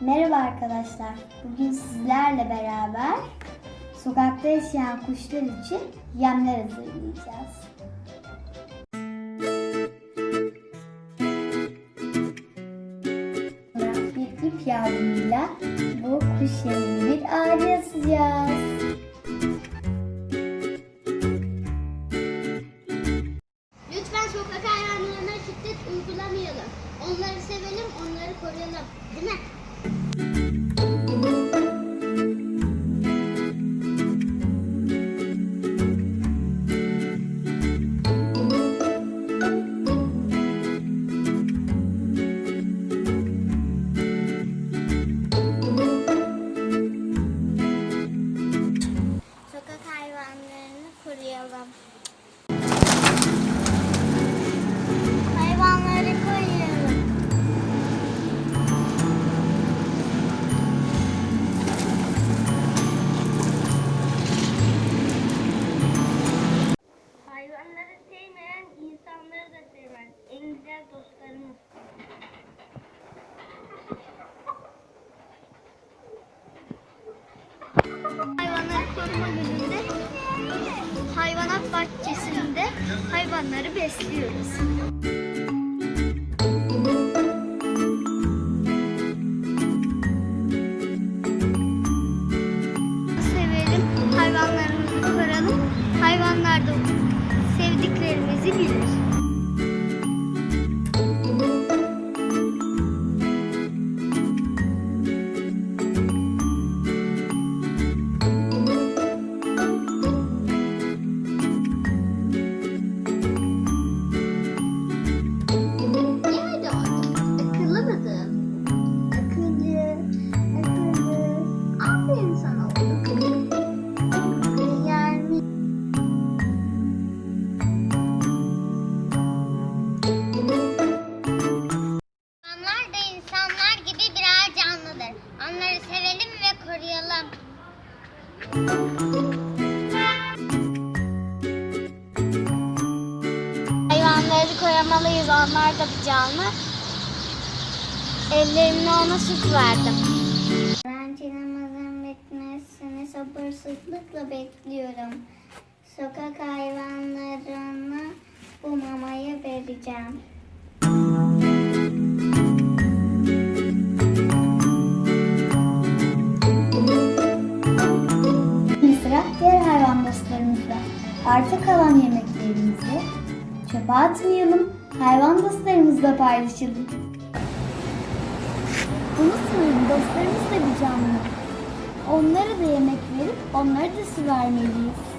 Merhaba arkadaşlar. Bugün sizlerle beraber sokakta yaşayan kuşlar için yemler hazırlayacağız. Bir ip yardımıyla bu kuş yemini bir ağaca asacağız. Lütfen sokak hayvanlarına şiddet uygulamayalım. Onları sevelim, onları koruyalım. Değil mi? Sokak hayvanlarını koruyalım. Hayvanları koruyalım. Hayvanları sevmeyen insanları da sevmez. En güzel dostlarımız. Hayvanları koruma gününde hayvanat bahçesinde hayvanları besliyoruz. Sevelim, hayvanlarımızı koruyalım. Hayvanlar da sevdiklerimizi bilir. Nerede o? Akıllı mıdır? Akıllı. Aferin sana oğlum. Yani hayvanlar da insanlar gibi birer canlıdır. Onları sevelim ve koruyalım. Hayvanları korumalıyız. Onlar da bir canlı. Ellerimle ona süt verdim. Öğrenci namazın bitmesini sabırsızlıkla bekliyorum. Sokak hayvanlarına bu mamayı vereceğim. Şimdi sıra diğer hayvan dostlarımızda. Arta kalan yemeklerimizi çöpe atmayalım, hayvan dostlarımızla paylaşalım. Unutmayın, dostlarımız da bir canlı. Onlara da yemek verip onlara da su vermeliyiz.